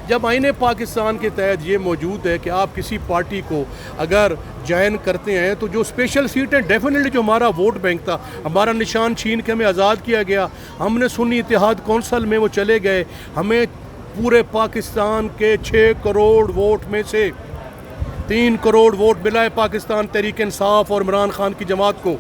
जब आईन पाकिस्तान के तहत ये मौजूद है कि आप किसी पार्टी को अगर ज्वाइन करते हैं तो जो स्पेशल सीटें डेफिनेटली जो हमारा वोट बैंक था, हमारा निशान छीन के हमें आज़ाद किया गया, हमने सुन्नी इत्तेहाद कौंसल में वो चले गए, हमें पूरे पाकिस्तान के 6 करोड़ वोट में से 3 करोड़ वोट मिला है पाकिस्तान तहरीक इंसाफ और इमरान खान की जमात को।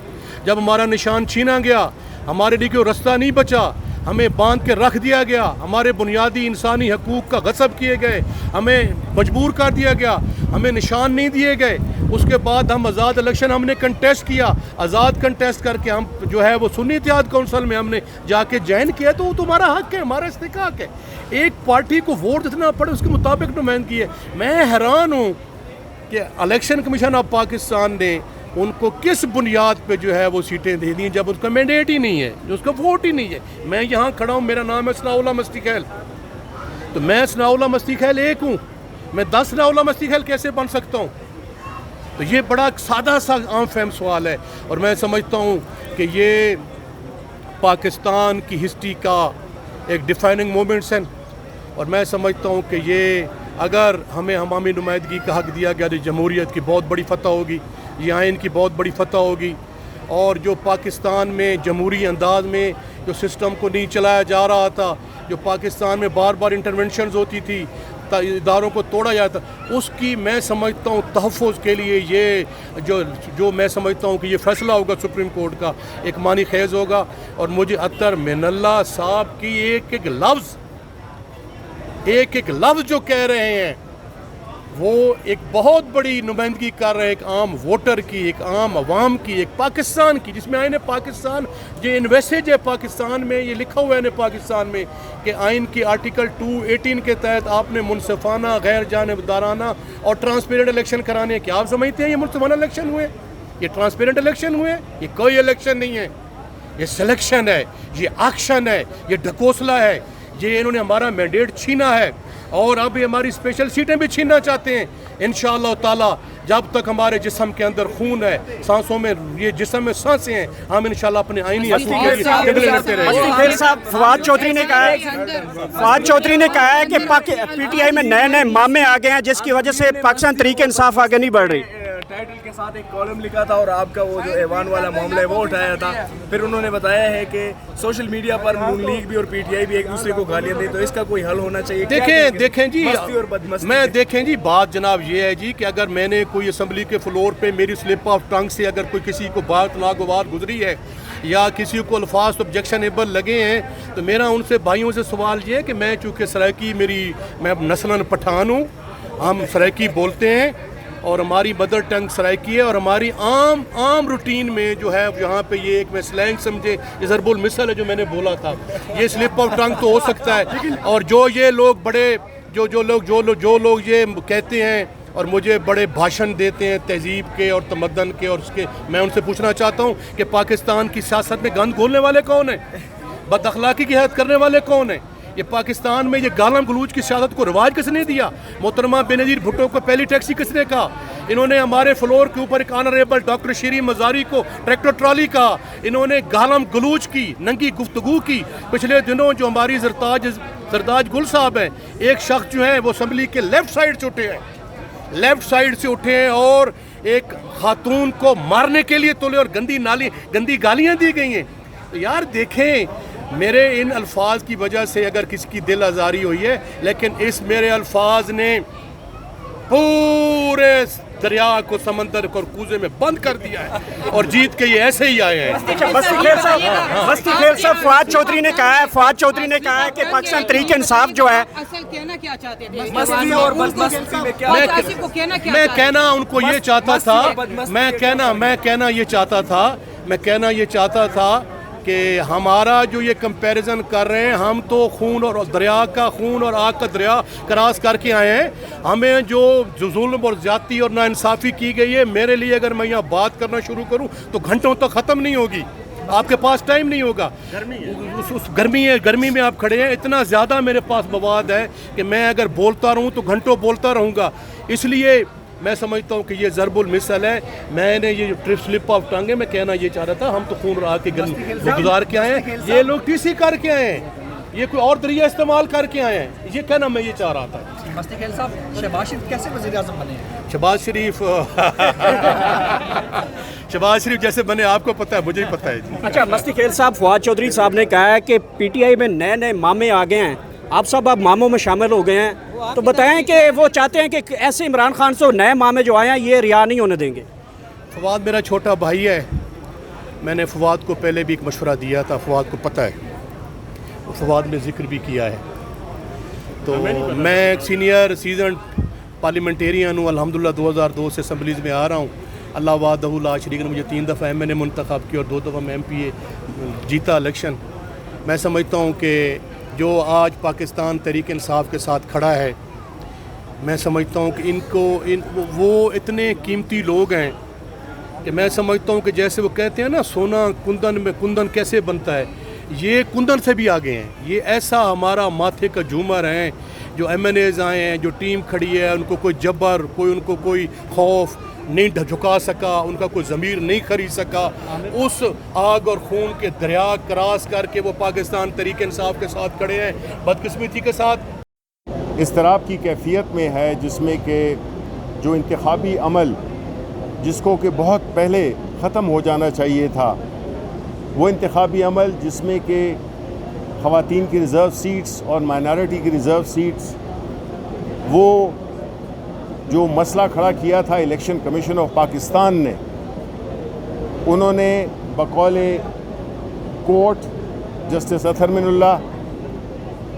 जब हमारा निशान छीना गया, हमारे लिए कोई रास्ता नहीं बचा, हमें बांध के रख दिया गया, हमारे बुनियादी इंसानी हकूक़ का गसब किए गए, हमें मजबूर कर दिया गया, हमें निशान नहीं दिए गए। उसके बाद हम आज़ाद इलेक्शन हमने कंटेस्ट किया, आज़ाद कंटेस्ट करके हम जो है वो सुन्नी इत्तेहाद कौंसल में हमने जाके ज्वाइन किया, तो वो तुम्हारा हक है, हमारा इस्तिकाक है। एक पार्टी को वोट देना पड़े उसके मुताबिक नुमाइंदगी है। मैं हैरान हूँ कि इलेक्शन कमीशन ऑफ पाकिस्तान ने उनको किस बुनियाद पे जो है वो सीटें दे दी जब उसका मैंडेट ही नहीं है, जो उसका वोट ही नहीं है। मैं यहाँ खड़ा हूँ, मेरा नाम है सनाउल्लाह मस्ती खैल, तो मैं सनाउल्लाह मस्ती खैल एक हूँ, मैं 10 सनाउल्लाह मस्ती खैल कैसे बन सकता हूँ? तो ये बड़ा सादा सा आम फहम सवाल है, और मैं समझता हूँ कि ये पाकिस्तान की हिस्ट्री का एक डिफाइनिंग मोमेंट्स हैं, और मैं समझता हूँ कि ये अगर हमें हमामी नुमाइंदगी का हक दिया गया तो जमहूरियत की बहुत बड़ी फतह होगी, ये आइन की बहुत बड़ी फतह होगी। और जो पाकिस्तान में जमहूरी अंदाज में जो सिस्टम को नहीं चलाया जा रहा था, जो पाकिस्तान में बार बार इंटरवेंशंस होती थी, इदारों को तोड़ा जाता, उसकी मैं समझता हूँ तहफ़्फ़ुज़ के लिए ये जो मैं समझता हूँ कि ये फ़ैसला होगा सुप्रीम कोर्ट का, एक मानी खेज़ होगा। और मुझे अतर मिनल्ला साहब की एक एक लफ्ज़ जो कह रहे हैं वो एक बहुत बड़ी नुमाइंदगी कर रहे हैं एक आम वोटर की, एक आम अवाम की, एक पाकिस्तान की, जिसमें आइन पाकिस्तान जो इन्वेस्टेज है पाकिस्तान में, ये लिखा हुआ है पाकिस्तान में कि आइन की आर्टिकल 218 के तहत आपने मुनसिफाना, गैर जानिबदाराना और ट्रांसपेरेंट इलेक्शन कराने। क्या आप समझते हैं ये मुनसिफाना इलेक्शन हुए, ये ट्रांसपेरेंट इलेक्शन हुए? ये कोई इलेक्शन नहीं है, ये सिलेक्शन है, ये एक्शन है, ये ढकोसला है, ये इन्होंने हमारा मैंडेट छीना है, और अब ये हमारी स्पेशल सीटें भी छीनना चाहते हैं। इंशाअल्लाह ताला जब तक हमारे जिस्म के अंदर खून है, सांसों में, ये जिस्म में सांसें हैं, हम इंशाअल्लाह अपने आईनी हकूक़ के लिए जंगल लड़ते रहेंगे। फवाद चौधरी ने कहा है कि पीटीआई में नए नए मामले आ गए हैं जिसकी वजह से पाकिस्तान तहरीक इंसाफ आगे नहीं बढ़ रही। टाइटल के साथ एक कॉलम लिखा था और आपका वो जो ऐवान वाला मामला है वो उठाया था। फिर उन्होंने बताया है कि सोशल मीडिया पर नून लीग भी और पीटीआई भी एक दूसरे को गालियां दी, तो इसका कोई हल होना चाहिए। देखें जी, बात जनाब ये है जी कि अगर मैंने कोई असम्बली के फ्लोर पे मेरी स्लिप ऑफ टंग से अगर कोई किसी को बात नागवार गुजरी है या किसी को अल्फाज ऑब्जेक्शनेबल लगे हैं, तो मेरा उनसे भाइयों से सवाल ये है कि मैं चूँकि सराइकी मैं नस्लन पठान हूँ, हम सराइकी बोलते हैं और हमारी मदर टंग सराइकी है, और हमारी आम रूटीन में जो है यहाँ पे ये एक मैं स्लैंग समझे, ये ज़रबुल मिसल है जो मैंने बोला था, ये स्लिप ऑफ टंग तो हो सकता है। और जो ये लोग बड़े जो लोग ये कहते हैं और मुझे बड़े भाषण देते हैं तहजीब के और तमद्दन के और उसके, मैं उनसे पूछना चाहता हूँ कि पाकिस्तान की सियासत में गंद घोलने वाले कौन है, बदअखलाकी की हद करने वाले कौन है? ये पाकिस्तान में ये गालम गलूच की सियासत को रिवाज किसने दिया? मोहतरमा बेनज़ीर भुट्टो को पहली टैक्सी किसने कहा? इन्होंने हमारे फ्लोर के ऊपर एक ऑनरेबल डॉक्टर शीरी मज़ारी को ट्रैक्टर ट्रॉली कहा। इन्होंने गालम गलूच की, नंगी गुफ्तगू की। पिछले दिनों जो हमारी सरताज गुल साहब हैं, एक शख्स जो है वो असम्बली के लेफ्ट साइड से उठे हैं, लेफ्ट साइड से उठे हैं और एक खातून को मारने के लिए तुले और गंदी गालियाँ दी गई हैं। तो यार देखें, मेरे इन अल्फाज की वजह से अगर किसी की दिल आज़ारी हुई है, लेकिन इस मेरे अल्फाज ने पूरे दरिया को, समंदर को कूजे में बंद कर दिया है और जीत के ये ऐसे ही आए हैं। बस्ती खेल साहब, फवाद चौधरी ने कहा है कि पाकिस्तान तहरीक इंसाफ जो है, असल कहना क्या चाहते थे? मैं कहना उनको ये चाहता था, मैं कहना ये चाहता था कि हमारा जो ये कंपैरिजन कर रहे हैं, हम तो खून और दरिया का खून और आग का दरिया क्रॉस करके आए हैं। हमें जो जुल्म और ज्यादती और नाइंसाफ़ी की गई है, मेरे लिए अगर मैं यहाँ बात करना शुरू करूँ तो घंटों तक ख़त्म नहीं होगी, आपके पास टाइम नहीं होगा। गर्मी में आप खड़े हैं, इतना ज़्यादा मेरे पास मवाद है कि मैं अगर बोलता रहूँ तो घंटों बोलता रहूँगा। इसलिए मैं समझता हूँ कि ये ज़रबुल मिसल है। मैंने ये ट्रिप स्लिप ऑफ टंग है, मैं कहना ये चाह रहा था, हम तो खून रहा के गुजार के आए हैं, ये लोग टीसी करके आए हैं, ये कोई और दरिया इस्तेमाल करके आए हैं, ये कहना मैं ये चाह रहा था। मस्ती खेल साहब, शहबाज शरीफ कैसे वज़ीर आज़म बने? शहबाज शरीफ जैसे बने आपको पता है, मुझे भी पता है जी। अच्छा, मस्ती खेल साहब, फवाद चौधरी साहब ने कहा है कि पीटीआई में नए नए मामे आ गए हैं, आप सब अब मामों में शामिल हो गए हैं, तो बताएं कि वो चाहते हैं कि ऐसे इमरान खान से नए मामे जो आए हैं ये रिहा नहीं होने देंगे। फवाद मेरा छोटा भाई है, मैंने फवाद को पहले भी एक मशवरा दिया था, फवाद को पता है, फवाद ने जिक्र भी किया है। तो मैं एक सीनियर सीजन पार्लियामेंटेरियन हूँ, अल्हम्दुलिल्लाह 2002 से असम्बलीज़ में आ रहा हूँ। अल्लाह वादहु ला शरीक ने मुझे 3 दफ़ा MNA मुंतखब की और 2 दफ़ा मैं MPA जीता इलेक्शन। मैं समझता हूँ कि जो आज पाकिस्तान तहरीक इंसाफ के साथ खड़ा है, मैं समझता हूँ कि वो इतने कीमती लोग हैं कि मैं समझता हूँ कि जैसे वो कहते हैं ना, सोना कुंदन में कुंदन कैसे बनता है, ये कुंदन से भी आगे हैं। ये ऐसा हमारा माथे का झूमर हैं, जो MNAs आए हैं, जो टीम खड़ी है, उनको कोई जबर, उनको कोई खौफ नहीं झुका सका, उनका कोई ज़मीर नहीं खरीद सका। उस आग और खून के दरिया क्रॉस करके वो पाकिस्तान तहरीक इंसाफ के साथ खड़े हैं, बदकिस्मती के साथ। इस्तराब की कैफियत में है, जिसमें कि जो इंतखाबी अमल जिसको कि बहुत पहले ख़त्म हो जाना चाहिए था, वो इंतखाबी अमल जिसमें कि ख़वातीन की रिज़र्व सीट्स और माइनॉरिटी की रिज़र्व सीट्स, वो जो मसला खड़ा किया था इलेक्शन कमीशन ऑफ पाकिस्तान ने, उन्होंने बकौल कोर्ट जस्टिस अतहर मिनुल्लाह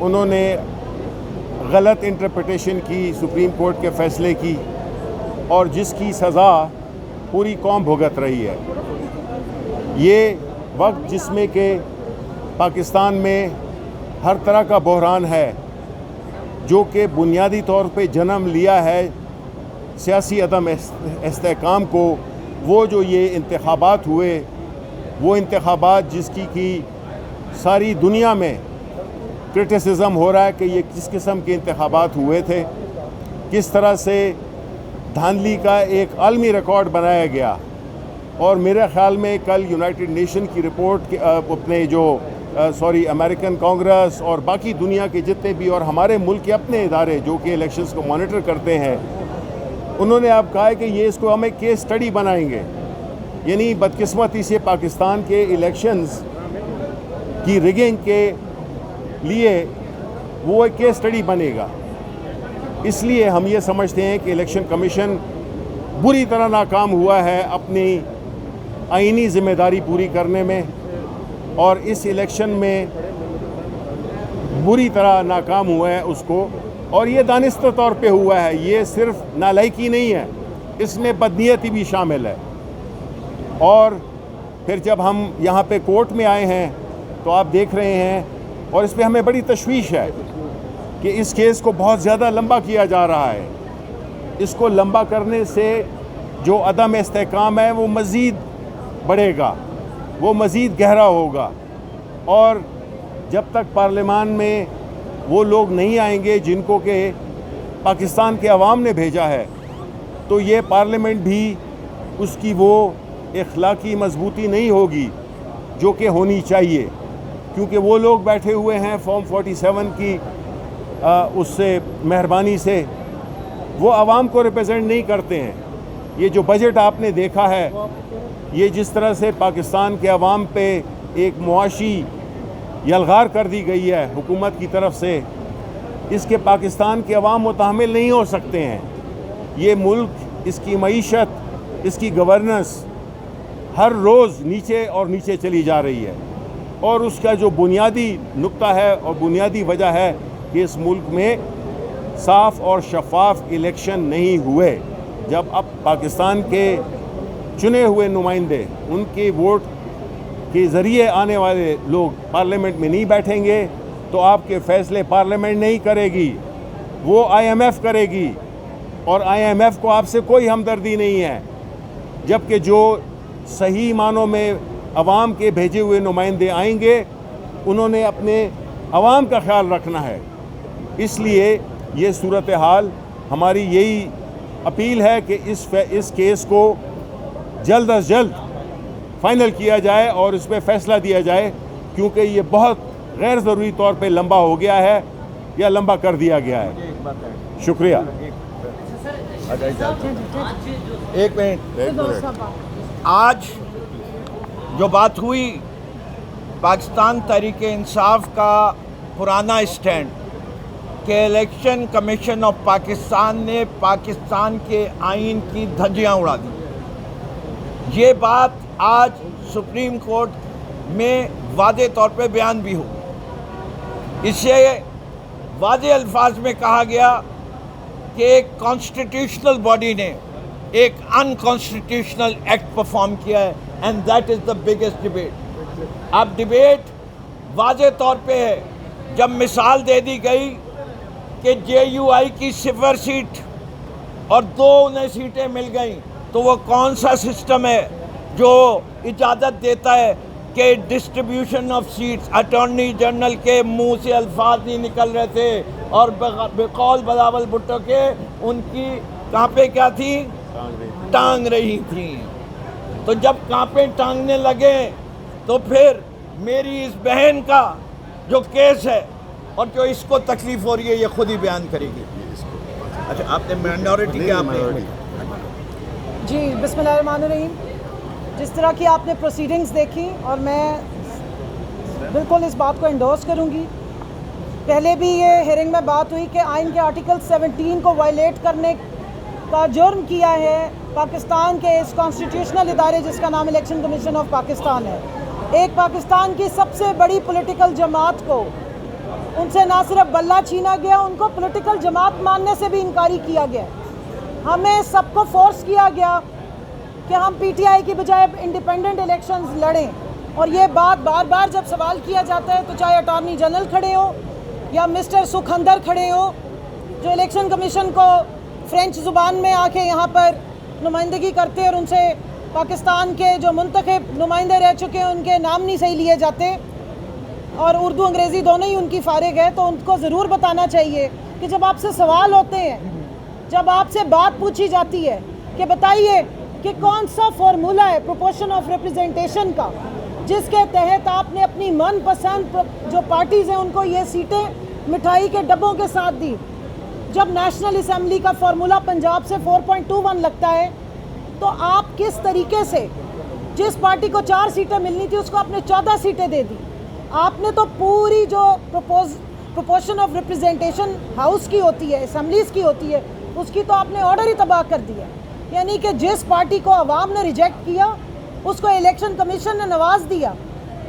उन्होंने गलत इंटरप्रिटेशन की सुप्रीम कोर्ट के फ़ैसले की, और जिसकी सज़ा पूरी कौम भुगत रही है। ये वक्त जिसमें कि पाकिस्तान में हर तरह का बहरान है, जो कि बुनियादी तौर पे जन्म लिया है सियासी अदम इस्तेहकाम को, वो जो ये इंतखाबात हुए, वो इंतखाबात जिसकी कि सारी दुनिया में क्रिटिसिज्म हो रहा है कि ये किस किस्म के इंतखाबात हुए थे, किस तरह से धांधली का एक आलमी रिकॉर्ड बनाया गया। और मेरे ख़्याल में कल यूनाइटेड नेशन की रिपोर्ट के अपने जो अमेरिकन कांग्रेस और बाकी दुनिया के जितने भी और हमारे मुल्क के अपने इदारे जो कि इलेक्शंस को मॉनिटर करते हैं, उन्होंने अब कहा है कि ये इसको हम एक केस स्टडी बनाएंगे। यानी बदकिस्मती से पाकिस्तान के इलेक्शंस की रिगिंग के लिए वो एक केस स्टडी बनेगा। इसलिए हम ये समझते हैं कि इलेक्शन कमीशन बुरी तरह नाकाम हुआ है अपनी आईनी ज़िम्मेदारी पूरी करने में, और इस इलेक्शन में बुरी तरह नाकाम हुआ है उसको, और ये दानिस्ता तौर पे हुआ है। ये सिर्फ नालायकी नहीं है, इसमें बदनीयती भी शामिल है। और फिर जब हम यहाँ पे कोर्ट में आए हैं तो आप देख रहे हैं, और इस पर हमें बड़ी तशवीश है कि इस केस को बहुत ज़्यादा लंबा किया जा रहा है। इसको लंबा करने से जो अदम इस्तेहकाम है वो मज़ीद बढ़ेगा, वो मज़ीद गहरा होगा। और जब तक पार्लियामान में वो लोग नहीं आएंगे जिनको के पाकिस्तान के अवाम ने भेजा है, तो ये पार्लियामेंट भी उसकी वो इखलाकी मजबूती नहीं होगी जो कि होनी चाहिए, क्योंकि वो लोग बैठे हुए हैं फॉर्म 47 की उससे मेहरबानी से, वो आवाम को रिप्रेजेंट नहीं करते हैं। ये जो बजट आपने देखा है, ये जिस तरह से पाकिस्तान के अवाम पे एक मुआशी यलगार कर दी गई है हुकूमत की तरफ से, इसके पाकिस्तान के अवाम मुतहम्मिल नहीं हो सकते हैं। ये मुल्क, इसकी मईशत, इसकी गवर्नेंस हर रोज़ नीचे और नीचे चली जा रही है, और उसका जो बुनियादी नुक्ता है और बुनियादी वजह है कि इस मुल्क में साफ़ और शफाफ इलेक्शन नहीं हुए। जब अब पाकिस्तान के चुने हुए नुमाइंदे, उनके वोट के ज़रिए आने वाले लोग पार्लियामेंट में नहीं बैठेंगे, तो आपके फ़ैसले पार्लियामेंट नहीं करेगी, वो IMF करेगी, और IMF को आपसे कोई हमदर्दी नहीं है। जबकि जो सही मानों में अवाम के भेजे हुए नुमाइंदे आएंगे, उन्होंने अपने अवाम का ख्याल रखना है। इसलिए ये सूरत हाल, हमारी यही अपील है कि इस केस को जल्द अज जल्द फ़ाइनल किया जाए और इस पर फ़ैसला दिया जाए, क्योंकि ये बहुत गैर ज़रूरी तौर पे लंबा हो गया है या लंबा कर दिया गया है। शुक्रिया। एक मिनट, आज जो बात हुई पाकिस्तान तहरीक इंसाफ का पुराना स्टैंड कि इलेक्शन कमीशन ऑफ पाकिस्तान ने पाकिस्तान के आइन की धज्जियां उड़ा दी, ये बात आज सुप्रीम कोर्ट में वादे तौर पे बयान भी हो। इससे वादे अल्फाज में कहा गया कि एक कॉन्स्टिट्यूशनल बॉडी ने एक अनकॉन्स्टिट्यूशनल एक्ट परफॉर्म किया है, and that is the biggest debate. अब डिबेट वाज़े तौर पे है जब मिसाल दे दी गई कि JUI की 0 सीट और 2 उन्हें सीटें मिल गई, तो वो कौन सा सिस्टम है जो इजाज़त देता है कि distribution of seats, attorney general के मुंह से अल्फाज नहीं निकल रहे थे और बेकौल बिलावल भुट्टो के उनकी कांपे क्या थी, टांग रही थी। तो जब कांपे टांगने लगे तो फिर मेरी इस बहन का जो केस है और जो इसको तकलीफ हो रही है ये खुद ही बयान करेगी। अच्छा, आपने माइनॉरिटी के आपने जी बिस्मिल्लाहिर्रहमानिर्रहीम, जिस तरह की आपने प्रोसीडिंग्स देखी और मैं बिल्कुल इस बात को एंडोर्स करूंगी। पहले भी ये हेयरिंग में बात हुई कि आइन के आर्टिकल 17 को वायलेट करने का जुर्म किया है पाकिस्तान के इस कॉन्स्टिट्यूशनल इदारे जिसका नाम इलेक्शन कमीशन ऑफ पाकिस्तान है। एक पाकिस्तान की सबसे बड़ी पॉलिटिकल जमात को उनसे ना सिर्फ बल्ला छीना गया, उनको पॉलिटिकल जमात मानने से भी इनकारी किया गया। हमें सबको फोर्स किया गया कि हम PTI की बजाय इंडिपेंडेंट इलेक्शंस लड़ें, और ये बात बार बार जब सवाल किया जाता है तो चाहे अटॉर्नी जनरल खड़े हो या मिस्टर सुखंदर खड़े हो जो इलेक्शन कमीशन को फ्रेंच ज़ुबान में आके यहाँ पर नुमाइंदगी करते और उनसे पाकिस्तान के जो मुंतखब नुमाइंदे रह चुके हैं उनके नाम नहीं सही लिए जाते और उर्दू अंग्रेज़ी दोनों ही उनकी फारिग है, तो उनको ज़रूर बताना चाहिए कि जब आपसे सवाल होते हैं, जब आपसे बात पूछी जाती है कि बताइए कि कौन सा फार्मूला है प्रोपोर्शन ऑफ रिप्रेजेंटेशन का जिसके तहत आपने अपनी मनपसंद जो पार्टीज़ हैं उनको ये सीटें मिठाई के डब्बों के साथ दी। जब नेशनल असम्बली का फार्मूला पंजाब से 4.21 लगता है, तो आप किस तरीके से जिस पार्टी को 4 सीटें मिलनी थी उसको आपने 14 सीटें दे दी। आपने तो पूरी जो प्रोपोर्शन ऑफ रिप्रेजेंटेशन हाउस की होती है, असम्बलीज़ की होती है, उसकी तो आपने ऑर्डर ही तबाह कर दिया। यानी कि जिस पार्टी को अवाम ने रिजेक्ट किया उसको इलेक्शन कमीशन ने नवाज दिया।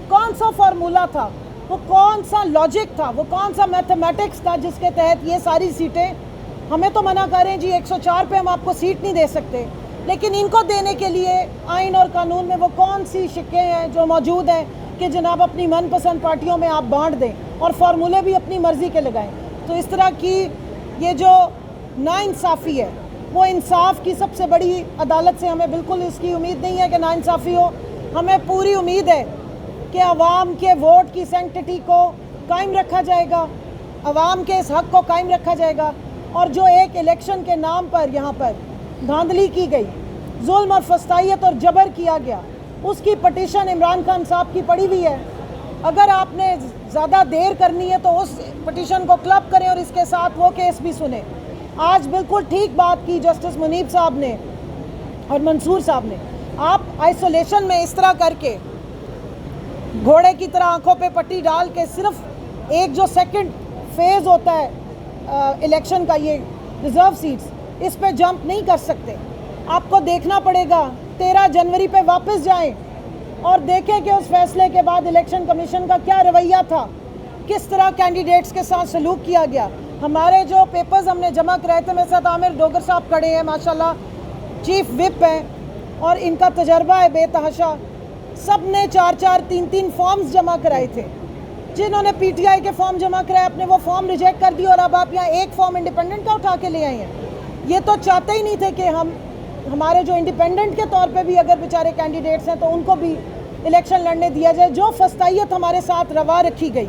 कौन सा फार्मूला था, वो कौन सा लॉजिक था, वो कौन सा मैथमेटिक्स था जिसके तहत ये सारी सीटें हमें तो मना करें जी 104 पे हम आपको सीट नहीं दे सकते, लेकिन इनको देने के लिए आइन और कानून में वो कौन सी शिक्के हैं जो मौजूद हैं कि जनाब अपनी मनपसंद पार्टियों में आप बांट दें और फार्मूले भी अपनी मर्ज़ी के लगाएं। तो इस तरह की ये जो नाइंसाफ़ी है वो इंसाफ की सबसे बड़ी अदालत से हमें बिल्कुल इसकी उम्मीद नहीं है कि नाइंसाफ़ी हो। हमें पूरी उम्मीद है कि अवाम के वोट की सेंटिटी को कायम रखा जाएगा, अवाम के इस हक़ को कायम रखा जाएगा, और जो एक इलेक्शन के नाम पर यहाँ पर धांधली की गई, जुल्म और फस्तायत और जबर किया गया, उसकी पटिशन इमरान खान साहब की पड़ी हुई है। अगर आपने ज़्यादा देर करनी है तो उस पटिशन को क्लब करें और इसके साथ वो केस भी सुने। आज बिल्कुल ठीक बात की जस्टिस मुनीब साहब ने और मंसूर साहब ने। आप आइसोलेशन में इस तरह करके घोड़े की तरह आंखों पे पट्टी डाल के सिर्फ एक जो सेकंड फेज़ होता है इलेक्शन का, ये रिज़र्व सीट्स, इस पे जंप नहीं कर सकते। आपको देखना पड़ेगा 13 जनवरी पे वापस जाएं और देखें कि उस फैसले के बाद इलेक्शन कमीशन का क्या रवैया था, किस तरह कैंडिडेट्स के साथ सलूक किया गया। हमारे जो पेपर्स हमने जमा कराए थे, मेरे साथ आमिर डोगर साहब खड़े हैं, माशाल्लाह चीफ विप हैं और इनका तजर्बा है बेतहाशा। सब ने 4-4, 3-3 फॉर्म्स जमा कराए थे। जिन्होंने PTI के फॉर्म जमा कराए अपने वो फॉर्म रिजेक्ट कर दिए और अब आप यहाँ एक फॉर्म इंडिपेंडेंट का उठा के ले आए हैं। ये तो चाहते ही नहीं थे कि हमारे जो इंडिपेंडेंट के तौर पे भी अगर बेचारे कैंडिडेट्स हैं तो उनको भी इलेक्शन लड़ने दिया जाए। जो फस्तायत हमारे साथ रवा रखी गई,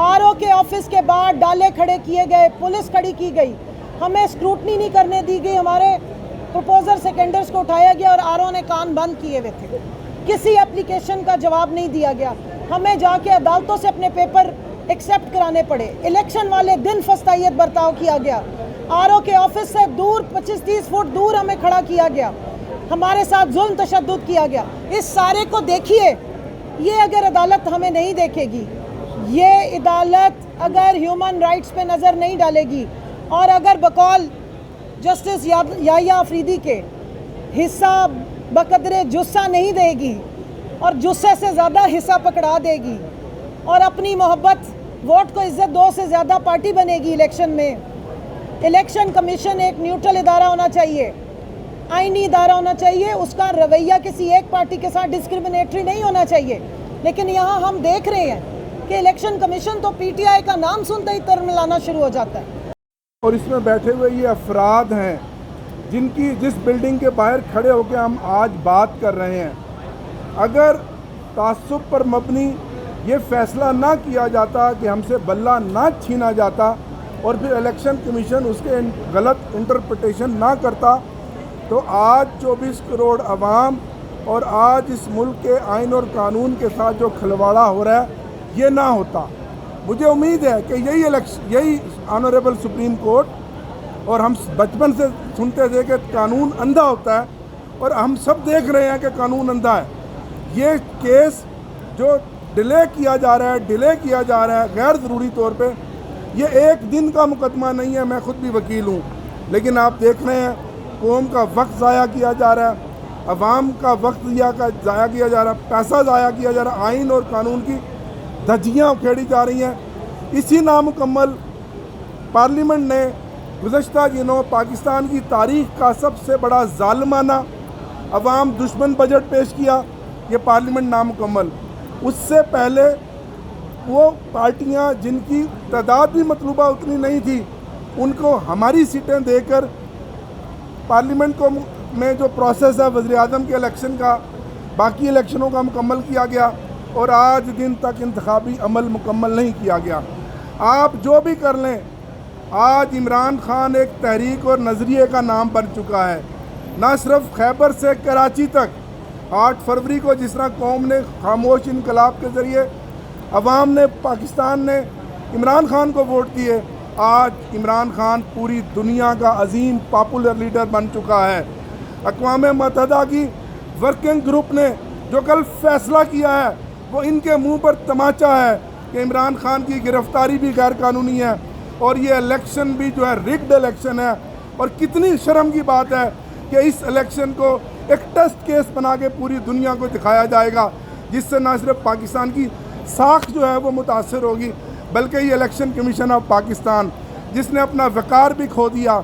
RO के ऑफिस के बाहर डाले खड़े किए गए, पुलिस खड़ी की गई, हमें स्क्रूटनी नहीं करने दी गई, हमारे प्रपोजर सेकेंडर्स को उठाया गया और RO ने कान बंद किए हुए थे। किसी एप्लीकेशन का जवाब नहीं दिया गया। हमें जाके अदालतों से अपने पेपर एक्सेप्ट कराने पड़े। इलेक्शन वाले दिन फस्तायत बर्ताव किया गया, आरओ के ऑफिस से दूर 25-30 फुट दूर हमें खड़ा किया गया, हमारे साथ जुल्म तशद्दुद किया गया। इस सारे को देखिए, ये अगर अदालत हमें नहीं देखेगी, ये अदालत अगर ह्यूमन राइट्स पे नज़र नहीं डालेगी और अगर बकौल जस्टिस याहिया अफरीदी के हिस्सा बकदरे जुस्सा नहीं देगी और जुस्से से ज़्यादा हिस्सा पकड़ा देगी और अपनी मोहब्बत वोट को इज्जत दो से ज़्यादा पार्टी बनेगी इलेक्शन में। इलेक्शन कमीशन एक न्यूट्रल इदारा होना चाहिए, आईनी इदारा होना चाहिए, उसका रवैया किसी एक पार्टी के साथ डिस्क्रिमिनेटरी नहीं होना चाहिए। लेकिन यहाँ हम देख रहे हैं कि इलेक्शन कमीशन तो पीटीआई का नाम सुनते ही तरमिलाना शुरू हो जाता है। और इसमें बैठे हुए ये अफराद हैं जिस बिल्डिंग के बाहर खड़े होकर हम आज बात कर रहे हैं, अगर तासुब पर मबनी ये फैसला ना किया जाता कि हमसे बल्ला ना छीना जाता और फिर इलेक्शन कमीशन उसके गलत इंटरप्रिटेशन ना करता, तो आज 24 करोड़ अवाम और आज इस मुल्क के आइन और कानून के साथ जो खिलवाड़ा हो रहा है ये ना होता। मुझे उम्मीद है कि यही ऑनरेबल सुप्रीम कोर्ट, और हम बचपन से सुनते थे कि कानून अंधा होता है और हम सब देख रहे हैं कि कानून अंधा है। ये केस जो डिले किया जा रहा है गैर ज़रूरी तौर पे, ये एक दिन का मुकदमा नहीं है। मैं खुद भी वकील हूँ, लेकिन आप देख रहे हैं कौम का वक्त ज़ाया किया जा रहा है, अवाम का वक्त ज़ाया किया जा रहा है, पैसा ज़ाया किया जा रहा है, आइन और कानून की धज्जियाँ उखेड़ी जा रही हैं। इसी नामुकम्मल पार्लियामेंट ने गुज़श्ता दिनों पाकिस्तान की तारीख़ का सबसे बड़ा ज़ालिमाना अवाम दुश्मन बजट पेश किया, ये पार्लियामेंट नामुकम्मल। उससे पहले वो पार्टियां जिनकी तादाद भी मतलूबा उतनी नहीं थी, उनको हमारी सीटें देकर पार्लियामेंट को में जो प्रोसेस है वज़ीर आज़म के इलेक्शन का, बाकी इलेक्शनों का मुकम्मल किया गया और आज दिन तक इंतखाबी अमल मुकम्मल नहीं किया गया। आप जो भी कर लें, आज इमरान खान एक तहरीक और नज़रिए का नाम बन चुका है। ना सिर्फ खैबर से कराची तक 8 फरवरी को जिस तरह कौम ने खामोश इनकलाब के ज़रिए, अवाम ने, पाकिस्तान ने इमरान खान को वोट दिए, आज इमरान खान पूरी दुनिया का अजीम पॉपुलर लीडर बन चुका है। अक़वाम मुत्तहिदा की वर्किंग ग्रुप ने जो कल फैसला किया है वो इनके मुंह पर तमाचा है कि इमरान खान की गिरफ्तारी भी गैर कानूनी है और ये इलेक्शन भी जो है रिग्ड इलेक्शन है। और कितनी शर्म की बात है कि इस इलेक्शन को एक टेस्ट केस बना के पूरी दुनिया को दिखाया जाएगा, जिससे ना सिर्फ पाकिस्तान की साख जो है वो मुतासर होगी, बल्कि ये इलेक्शन कमीशन ऑफ पाकिस्तान जिसने अपना वक़ार भी खो दिया।